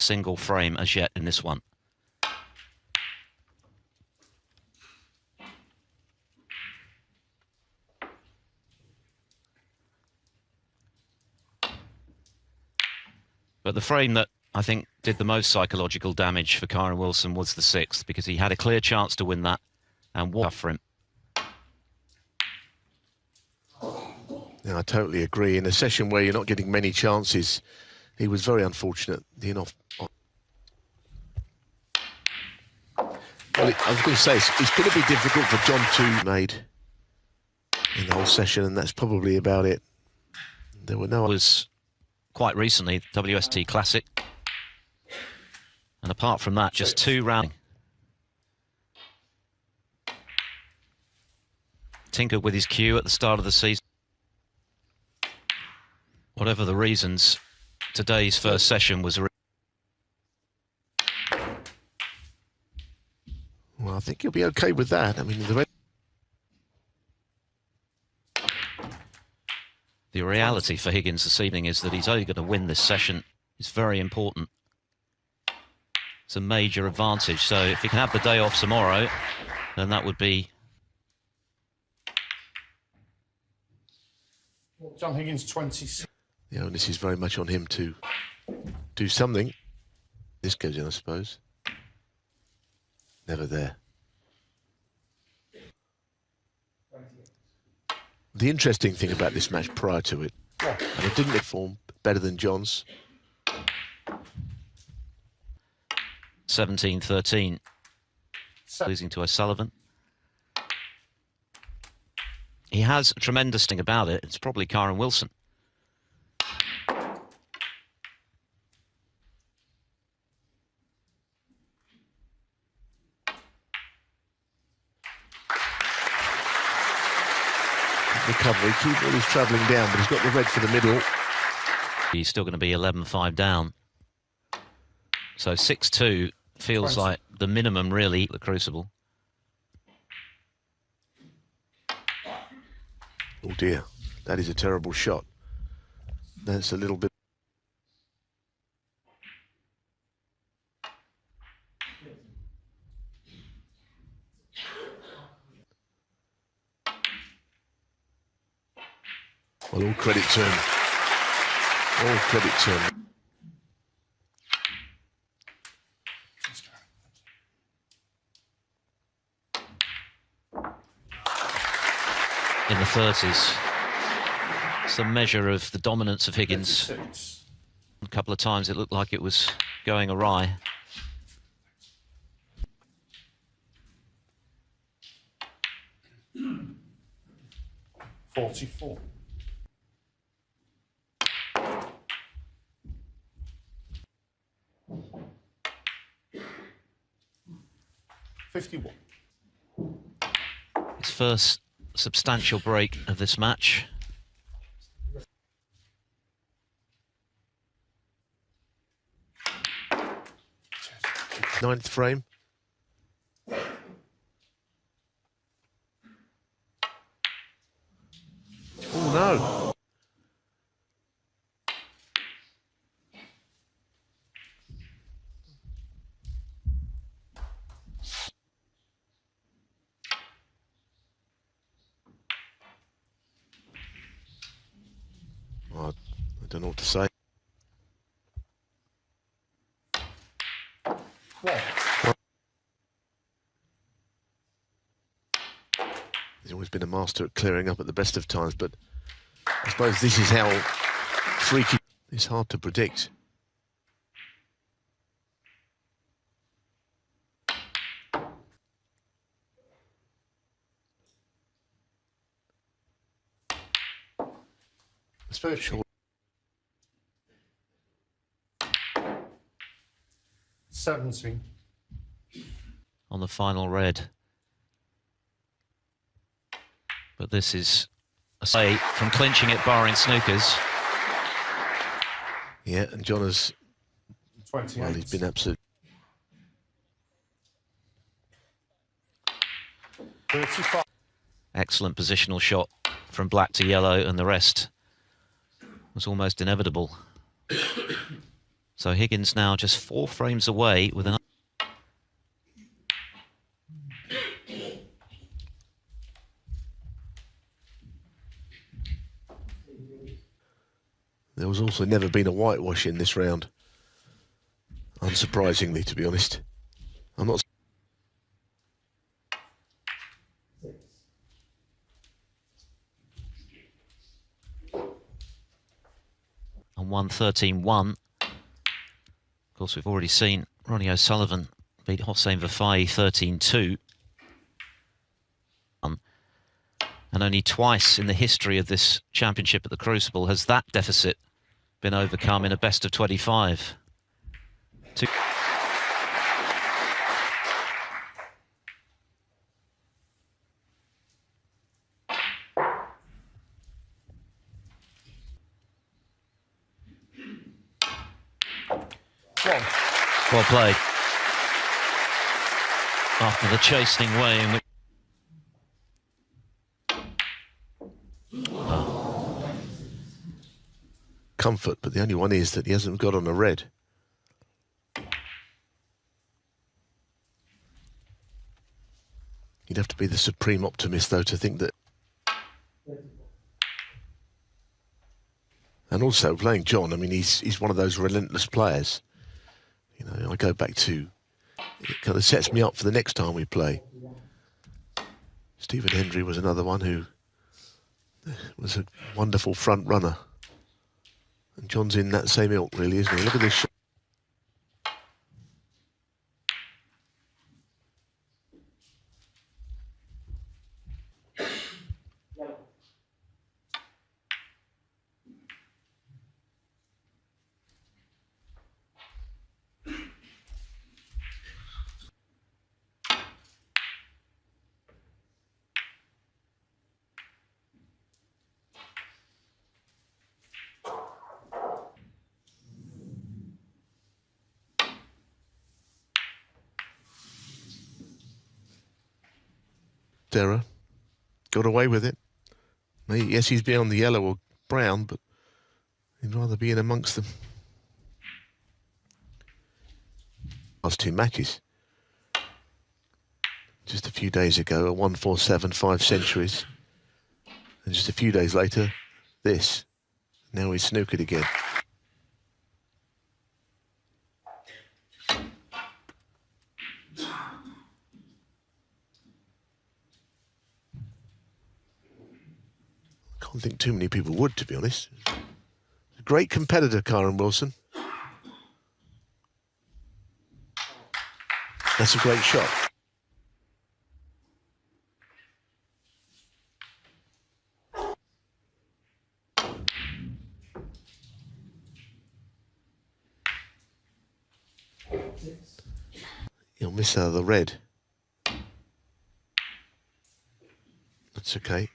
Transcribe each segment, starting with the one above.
single frame as yet in this one. But the frame that I think did the most psychological damage for Kyren Wilson was the 6th, because he had a clear chance to win that and what for him. Yeah, I totally agree. In a session where you're not getting many chances, he was very unfortunate. Well, I was going to say, it's going to be difficult for John to made in the whole session, and that's probably about it. There were no... It was quite recently, WST Classic. And apart from that, just 2 rounds. Tinkered with his cue at the start of the season. Whatever the reasons, today's first session was... Well, I think he'll be okay with that. I mean, the reality for Higgins this evening is that he's only going to win this session. It's very important. It's a major advantage. So if he can have the day off tomorrow, then that would be... John Higgins, 26. The onus is very much on him to do something. This goes in, I suppose. Never there. The interesting thing about this match prior to it, and it didn't perform better than John's. 17-13, losing to O'Sullivan. He has a tremendous thing about it. It's probably Kyren Wilson. Recovery, keyboard is travelling down, but he's got the red for the middle. He's still going to be 11-5 down. So 6-2 feels like the minimum, really, the Crucible. Oh dear, that is a terrible shot. That's a little bit... Well, all credit to him. All credit to him. In the 30s. It's a measure of the dominance of Higgins. 36. A couple of times it looked like it was going awry. $44. 51. His first substantial break of this match. Ninth frame. Oh no. Oh, I don't know what to say. What? He's always been a master at clearing up at the best of times, but I suppose this is how freaky. It's hard to predict. Spiritual. 17. On the final red. But this is a say from clinching it, barring snookers. Yeah, and John has... 28. Well, he's been absolute. 35. Excellent positional shot from black to yellow, and the rest was almost inevitable. So Higgins now just 4 frames away with an... There was also never been a whitewash in this round. Unsurprisingly, to be honest. I'm not... On 1-13-1. Of course, we've already seen Ronnie O'Sullivan beat Hossein Vafai 13-2. And only twice in the history of this championship at the Crucible has that deficit been overcome in a best of 25. Well played. After the chastening way in which... Comfort, but the only one is that he hasn't got on a red. You'd have to be the supreme optimist, though, to think that... And also, playing John, I mean, he's one of those relentless players. You know, I go back to... It kind of sets me up for the next time we play. Stephen Hendry was another one who was a wonderful front runner. And John's in that same ilk, really, isn't he? Look at this shot. Dara got away with it. Yes, he's beyond the yellow or brown, but he'd rather be in amongst them. Last 2 matches. Just a few days ago, a 1-4-7, 5 centuries. And just a few days later, this. Now he's snookered again. I don't think too many people would, to be honest. A great competitor, Kyren Wilson. That's a great shot. He'll miss out of the red. That's okay.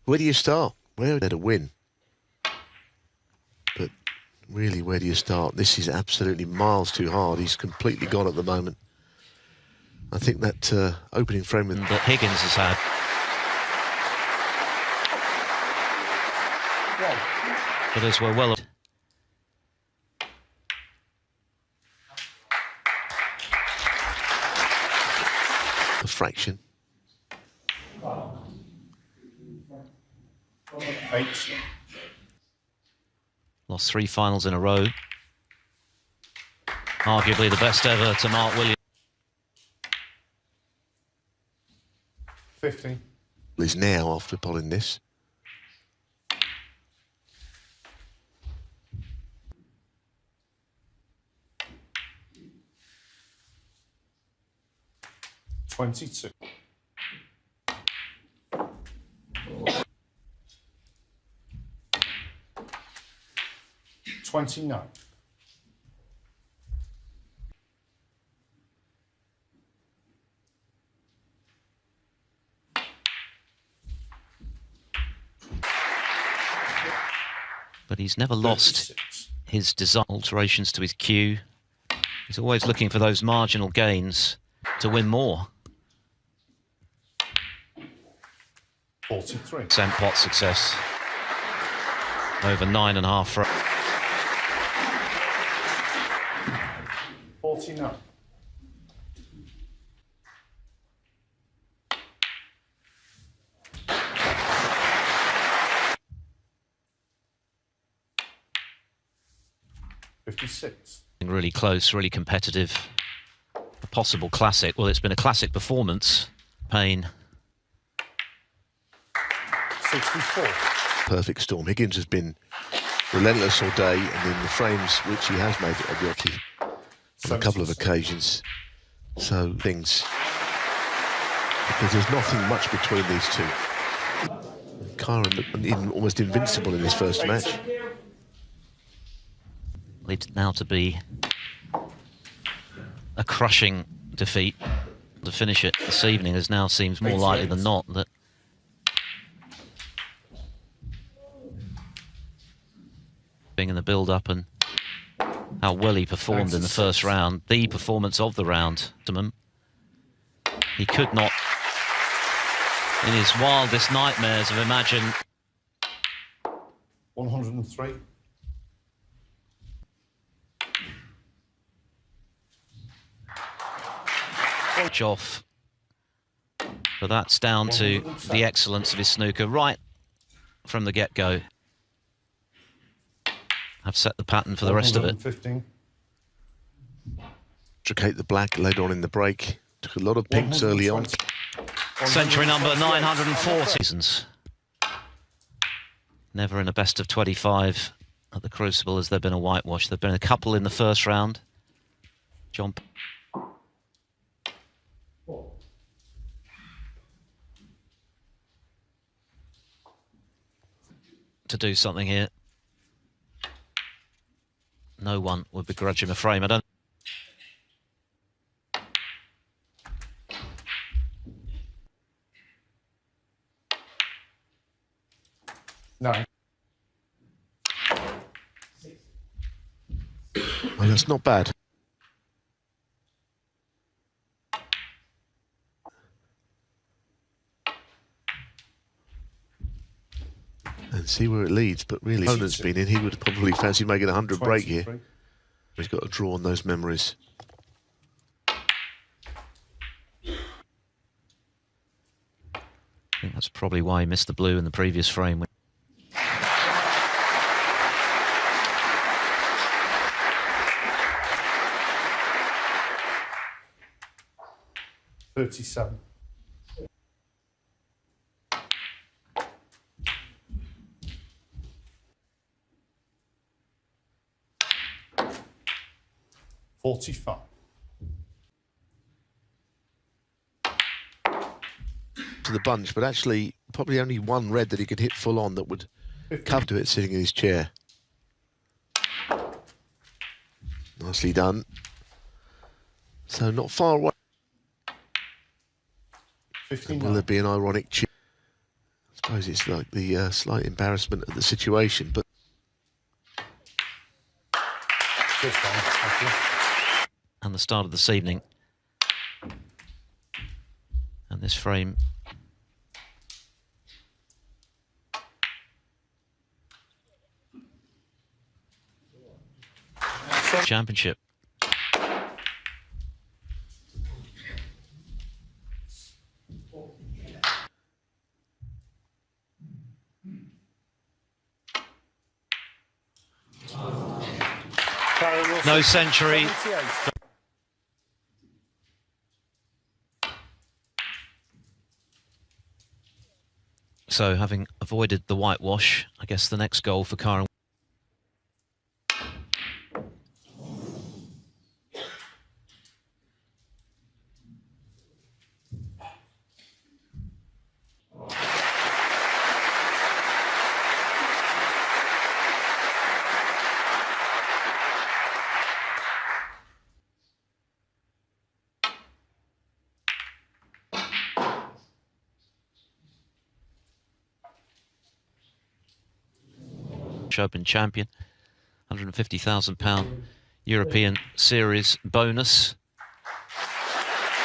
Where do you start? Where to win? But really, where do you start? This is absolutely miles too hard. He's completely gone at the moment. I think that opening frame with... that Higgins has had. But as we're well... a fraction. 8. Lost 3 finals in a row. Arguably the best ever to Mark Williams. 15. Is now after pulling this. $22. 29. But he's never lost 36. his desire alterations to his cue. He's always looking for those marginal gains to win more. 43. Sent pot success. over 9.5 for 49. $56. really close, really competitive. A possible classic. Well, it's been a classic performance. Payne. 64. Perfect storm. Higgins has been relentless all day, and in the frames which he has made it obviously on a couple of occasions. So things, because there's nothing much between these two. Kyren looked almost invincible in his first match. Leads now to be a crushing defeat to finish it this evening, as now seems more likely than not that being in the build-up and how well he performed in the first round, the performance of the round, he could not, in his wildest nightmares, have imagined 103. off, but that's down to the excellence of his snooker right from the get-go. Have set the pattern for the rest of it. 15. Intricate the black later on in the break. Took a lot of pinks early on. Century number 940. Seasons. Never in a best of 25 at the Crucible has there been a whitewash. There have been a couple in the first round. John. To do something here. No one would begrudge him a frame. I don't. No. Well, that's not bad. And see where it leads, but really, opponent's been in, he would probably fancy making a 100 break here. He's got to draw on those memories. I think that's probably why he missed the blue in the previous frame. 37. $45. To the bunch, but actually probably only one red that he could hit full on that would come to it sitting in his chair. Nicely done. So not far away. Will there be an ironic cheer? I suppose it's like the slight embarrassment of the situation, but and the start of this evening. And this frame championship. No century. So, having avoided the whitewash, I guess the next goal for Kyren. Open champion, £150,000 European Series bonus.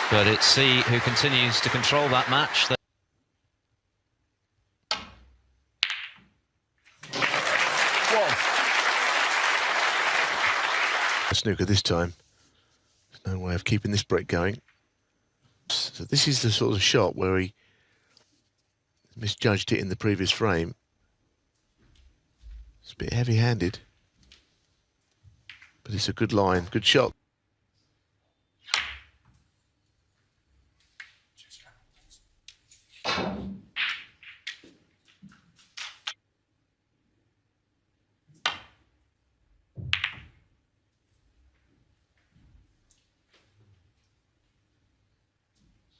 But it's C who continues to control that match. Snooker this time. There's no way of keeping this break going. So this is the sort of shot where he misjudged it in the previous frame. It's a bit heavy-handed, but it's a good line, good shot.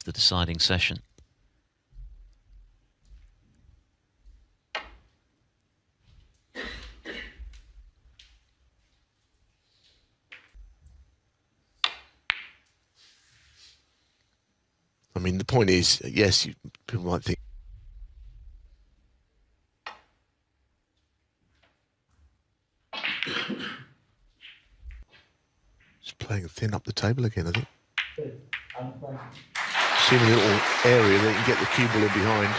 The deciding session. I mean, the point is, yes, people might think just playing thin up the table again, I think. Seen a little area that you can get the cue ball in behind.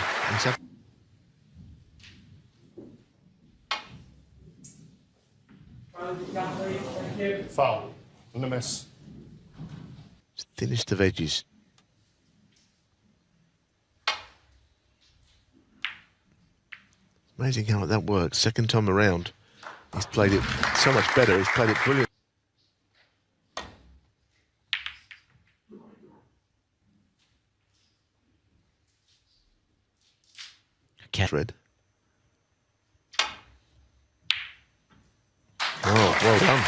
Foul. And a miss. It's thinnest of edges. Amazing how that works. Second time around, he's played it so much better. He's played it brilliant. Red. Oh, well done.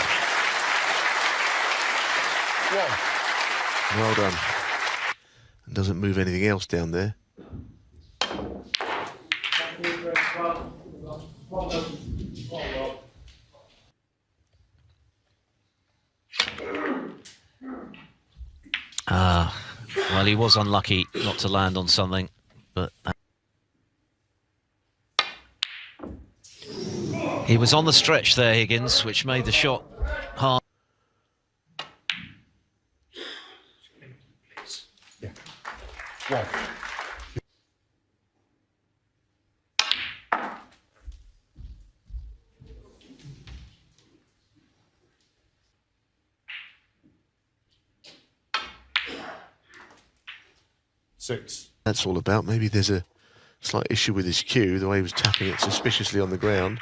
Well done. And doesn't move anything else down there. Well, he was unlucky not to land on something, but he was on the stretch there, Higgins, which made the shot hard. Yeah. One. Six. That's all about. Maybe there's a slight issue with his cue, the way he was tapping it suspiciously on the ground.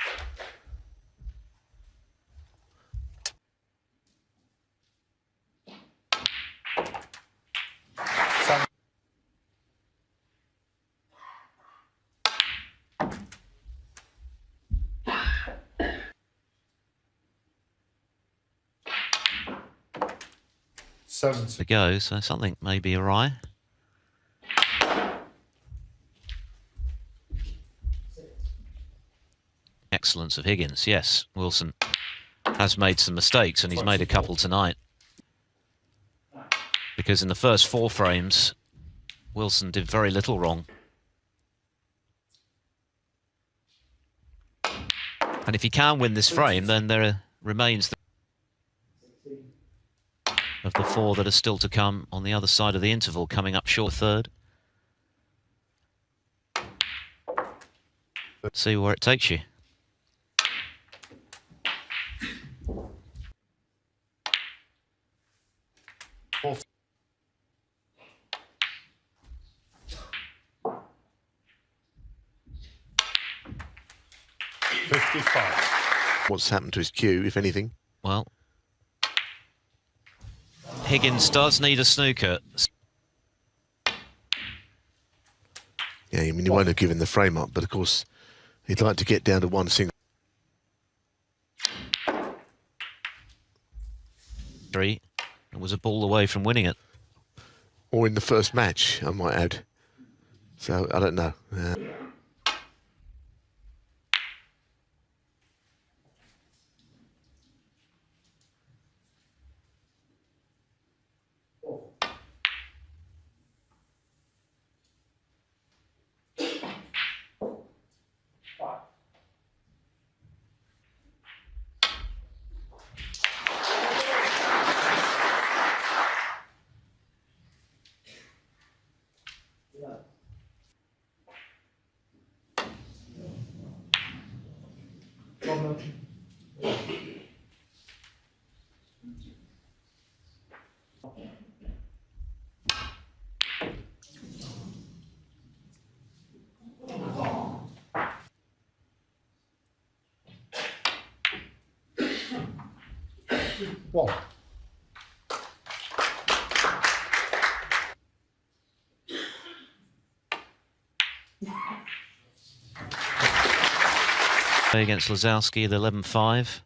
To go, so something may be awry. Excellence of Higgins, yes. Wilson has made some mistakes, and he's made a couple tonight. Because in the first 4 frames, Wilson did very little wrong. And if he can win this frame, then there remains of the 4 that are still to come on the other side of the interval, coming up short third. Let's see where it takes you. What's happened to his cue, if anything? Well, Higgins does need a snooker. Yeah, I mean, he won't have given the frame up, but of course, he'd like to get down to one single. 3, and was a ball away from winning it. Or in the first match, I might add. So, I don't know. 1. Against Lazowski, the 11-5.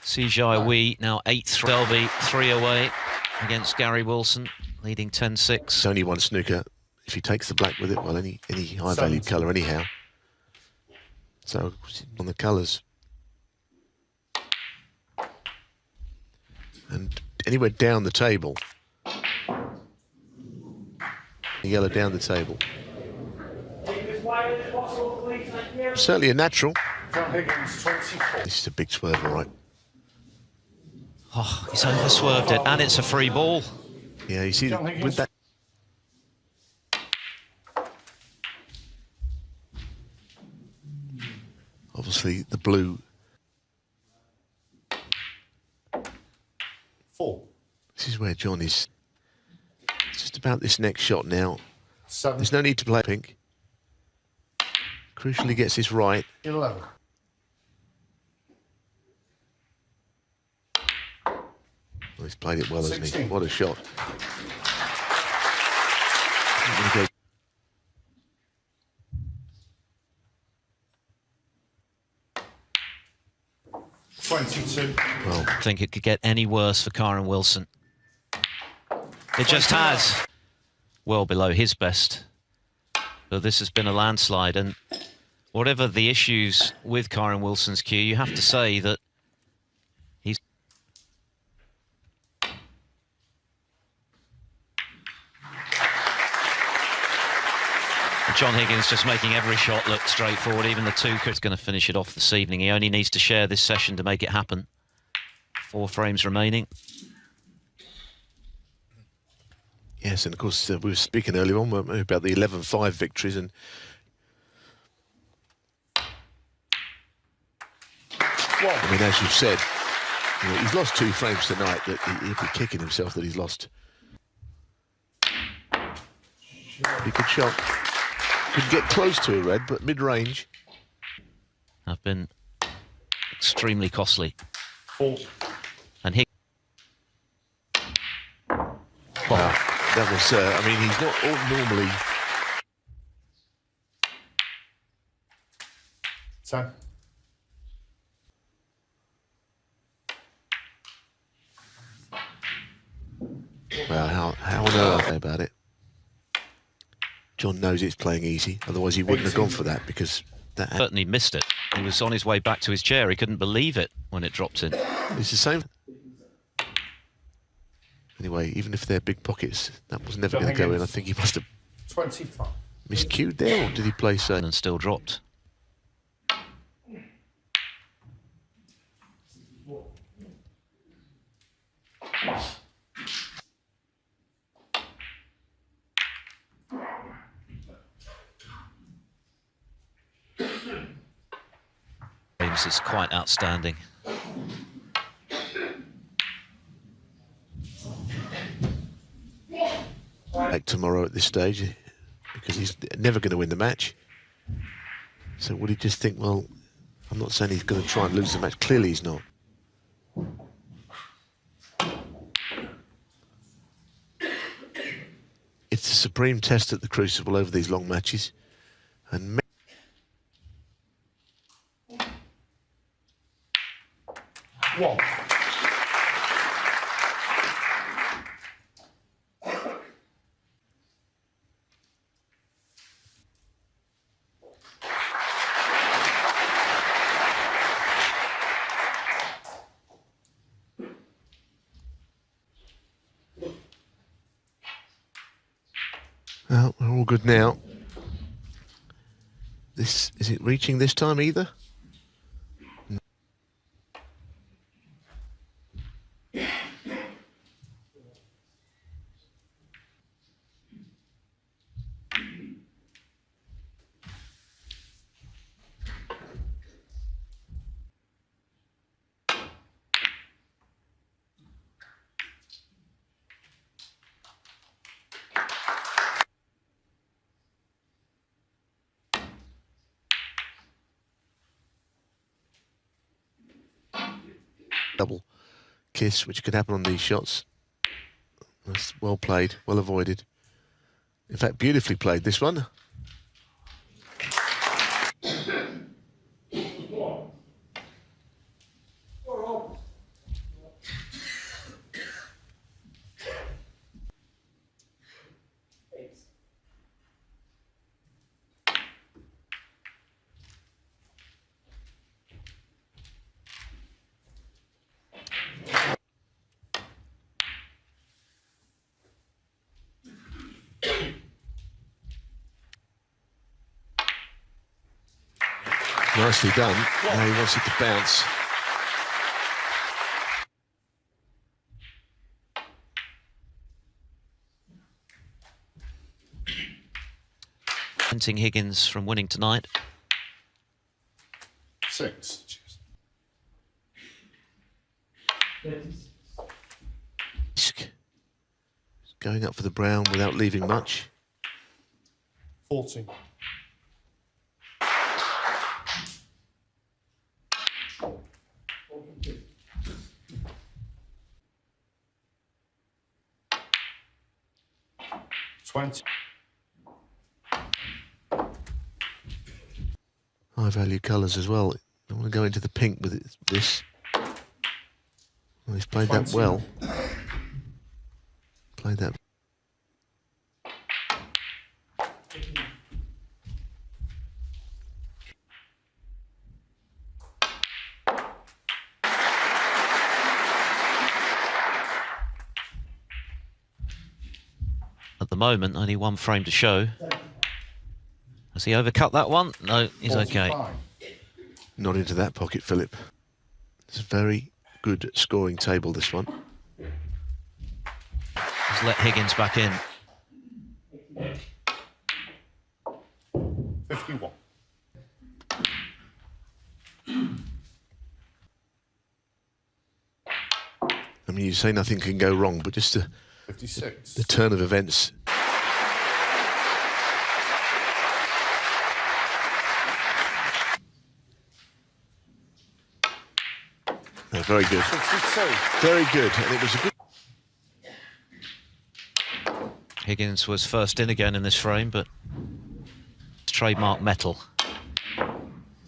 Sijai Wee now 8-3. Selby 3 away against Gary Wilson, leading 10-6. It's only one snooker. If he takes the black with it, well, any high-valued colour anyhow. So on the colours. And anywhere down the table. The yellow down the table. Certainly a natural. John Higgins, 24. This is a big swerve, all right. Oh, he's over-swerved it, and it's a free ball. Yeah, you see, with that. Obviously, the blue. 4. This is where John is. It's just about this next shot now. 7. There's no need to play pink. Crucially gets this right. 11. Well, he's played it well, hasn't he? 16. What a shot. 22. Well, I think it could get any worse for Kyren Wilson. It just has. Well below his best. But this has been a landslide, and whatever the issues with Kyren Wilson's cue, you have to say that he's... John Higgins just making every shot look straightforward. Even the two-cut's going to finish it off this evening. He only needs to share this session to make it happen. 4 frames remaining. yes, and of course, we were speaking earlier on, weren't we, about the 11-5 victories, and I mean, as you've said, you know, he's lost 2 frames tonight that he'll be kicking himself that he's lost. Pretty good shot. Couldn't get close to a red, but mid-range. Have been extremely costly. 4. And Higgins... Wow, that was, I mean, he's not normally... 10. Well, how on earth about it? John knows it's playing easy, otherwise he wouldn't have gone for that, because that... Certainly missed it. He was on his way back to his chair. He couldn't believe it when it dropped in. It's the same. Anyway, even if they're big pockets, that was never going to go in. I think he must have 25. miscued there, or did he play so? And still dropped. James is quite outstanding. Back tomorrow at this stage, because he's never going to win the match. So would he just think, well, I'm not saying he's going to try and lose the match. Clearly he's not. It's a supreme test at the Crucible over these long matches. And 1. well, we're all good now. This is it reaching this time either? Double. kiss, which could happen on these shots. That's well played, well avoided. In fact, beautifully played, this one. Nicely done. Now he wants it to bounce. Preventing Higgins from winning tonight. 6. Going up for the brown without leaving much. 14. High value colours as well. I want to go into the pink with this. Well, he's played that well. Played that. At the moment, only one frame to show. Has he overcut that one? No, he's 45. okay. Not into that pocket, Philip. It's a very good scoring table, this one. He's let Higgins back in. 51. I mean, you say nothing can go wrong, but just the 56. turn of events. Oh, very good. 62. Very good. And it was a good... Higgins was first in again in this frame, but trademark metal.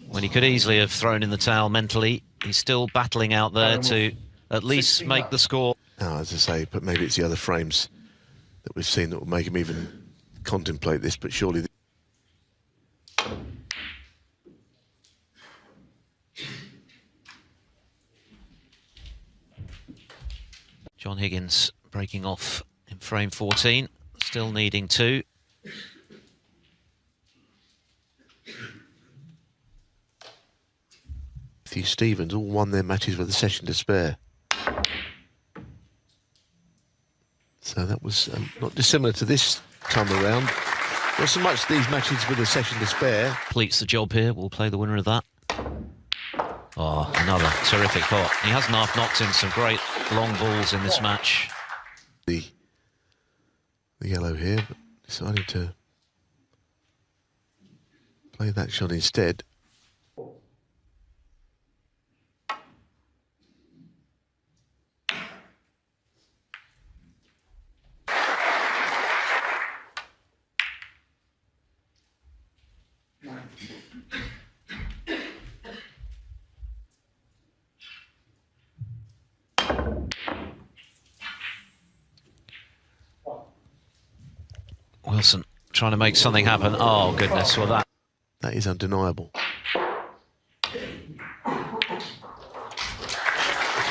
When he could easily have thrown in the towel mentally, he's still battling out there to at least make the score. Oh, as I say, but maybe it's the other frames that we've seen that will make him even contemplate this, but surely... John Higgins breaking off in frame 14, still needing 2. Matthew Stevens all won their matches with a session to spare. So that was not dissimilar to this time around. Not so much these matches with a session to spare. Completes the job here. We'll play the winner of that. Oh, another terrific pot. He has knocked in some great long balls in this match. The yellow here, but decided to play that shot instead. Wilson trying to make something happen. Oh, goodness, well that is undeniable.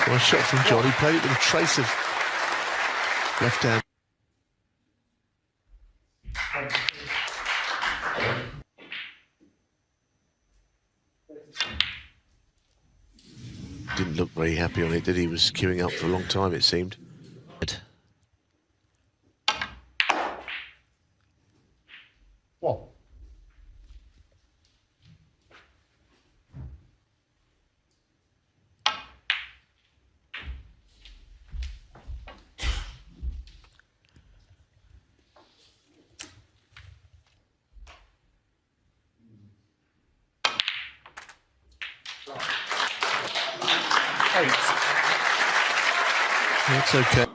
Nice shot from John. He played it with a trace of left hand. Didn't look very happy on it, did he? He was queuing up for a long time, it seemed. What? It's okay.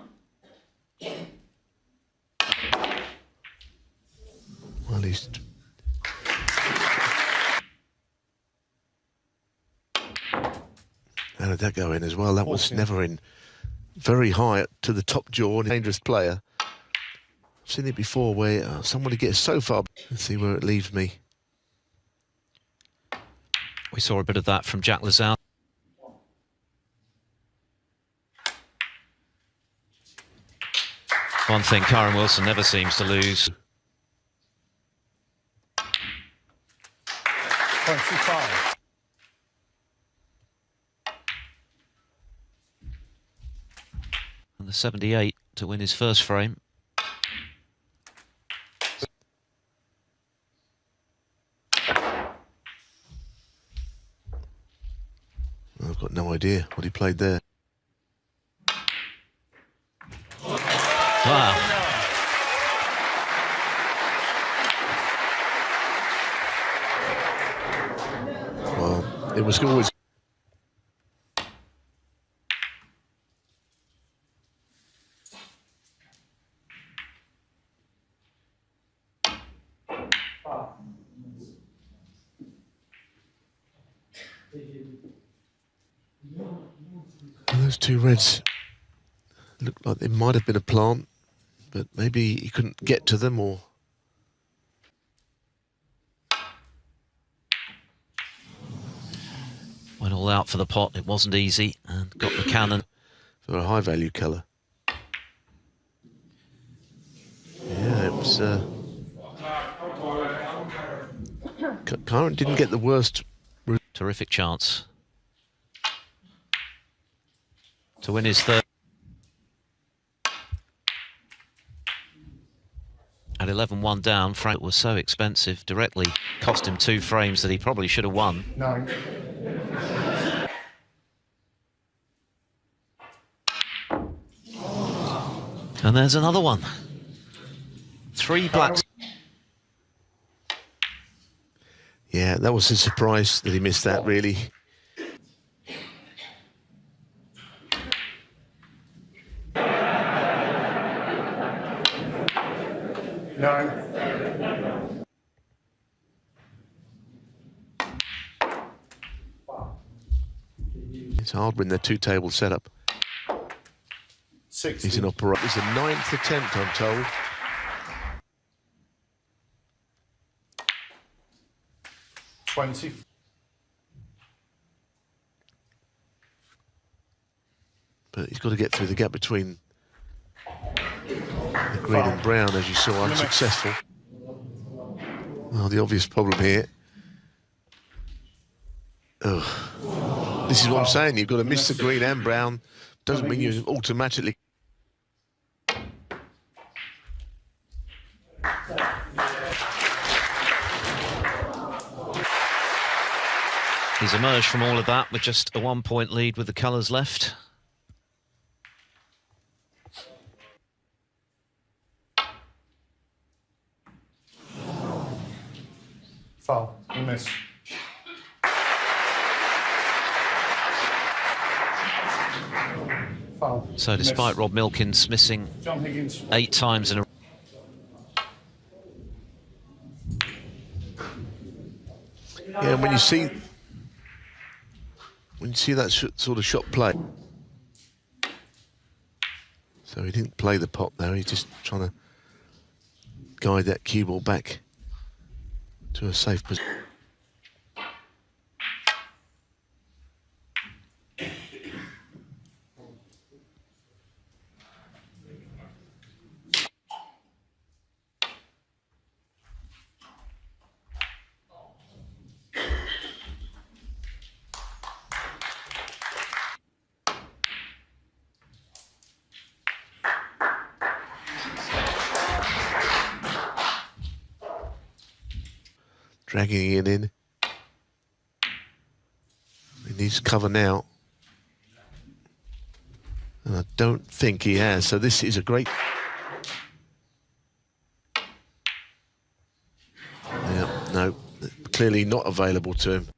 Well, he's... How did that go in as well? That was never in. Very high to the top jaw, and a dangerous player. I've seen it before where somebody gets so far. Let's see where it leaves me. We saw a bit of that from Jack Lazar. One thing Kyren Wilson never seems to lose. 25. And the 78 to win his first frame. I've got no idea what he played there. Wow. Well, it was always... Those two reds looked like they might have been a plant, but maybe he couldn't get to them, or... Went all out for the pot. It wasn't easy, and got the cannon. For a high-value colour. Yeah, it was... Kyren didn't get the worst... Terrific chance to win his third. At 11-1 down, Frank was so expensive, directly cost him 2 frames that he probably should have won. 9. And there's another one. 3 blacks. Yeah, that was a surprise that he missed that, really. It's hard when they're two-table setup. 6. He's an operator. It's the 9th attempt, I'm told. But he's got to get through the gap between the green and brown, as you saw, unsuccessful. Well, the obvious problem here. Oh. This is what I'm saying. You've got to miss the green and brown. Doesn't mean you automatically... He's emerged from all of that with just a 1-point lead with the colours left. Foul. You miss. Foul. So despite Rob Milkins missing John Higgins. 8 times in a... Yeah, when you see that sort of shot play. So he didn't play the pot there, he's just trying to guide that cue ball back to a safe position. Dragging it in. He needs cover now. And I don't think he has. So this is a great... Yeah, no, clearly not available to him.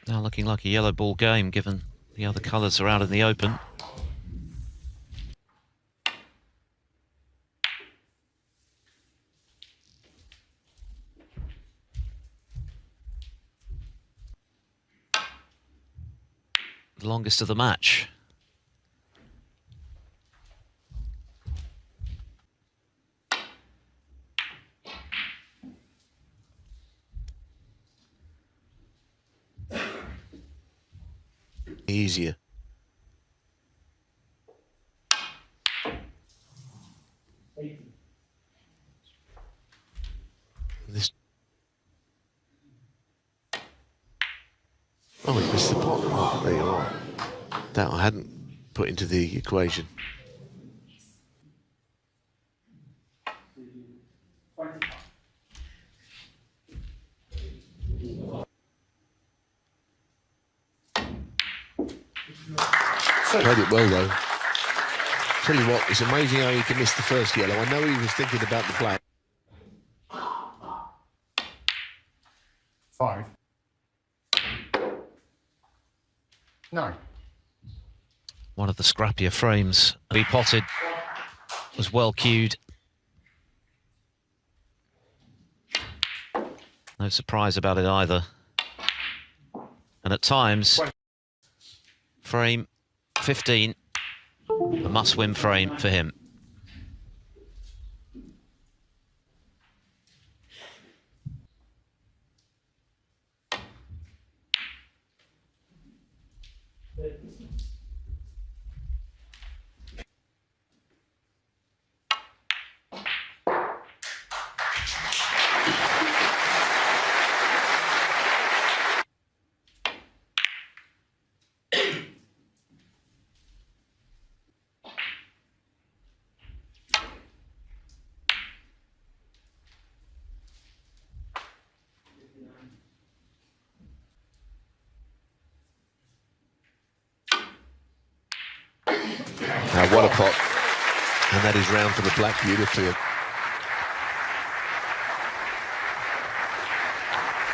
Now looking like a yellow ball game, given the other colours are out in the open. The longest of the match. Easier. This. Oh, he missed the pot. Oh, there you are. That I hadn't put into the equation. Played it well though. Tell you what, it's amazing how he can miss the first yellow. I know he was thinking about the black. 5. No. One of the scrappier frames. He potted, was well cued. No surprise about it either. And at times, frame 15, a must-win frame for him. Now what a pot. And that is round for the black beautifully.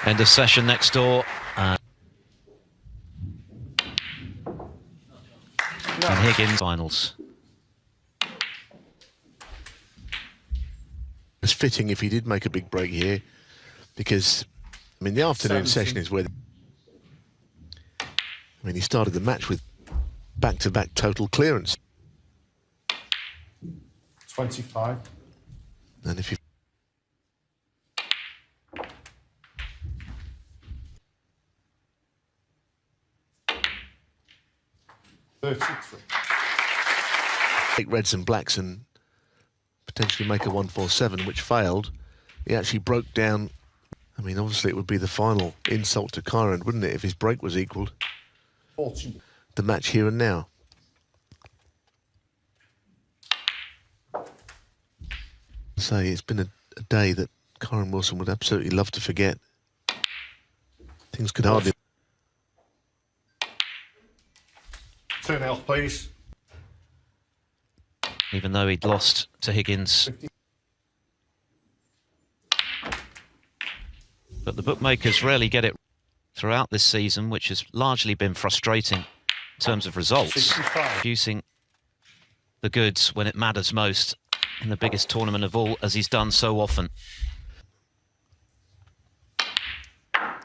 End of session next door. And Higgins finals. It's fitting if he did make a big break here, because I mean the afternoon session is where he started the match with back-to-back total clearance. 25. And if you 33. take reds and blacks and potentially make a 147, which failed, he actually broke down. I mean, obviously it would be the final insult to Kyren, wouldn't it, if his break was equalled? 40. The match here and now. Say it's been a day that Kyren Wilson would absolutely love to forget. Things could hardly. 2-0, please. Even though he'd lost to Higgins. 50. But the bookmakers rarely get it throughout this season, which has largely been frustrating in terms of results. 65. Producing the goods when it matters most in the biggest tournament of all, as he's done so often.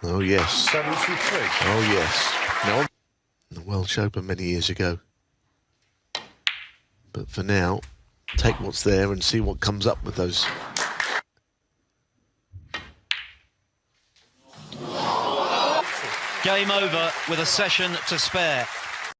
Oh, yes. 73. Oh, yes. Now, the Welsh Open many years ago. But for now, take what's there and see what comes up with those. Game over with a session to spare.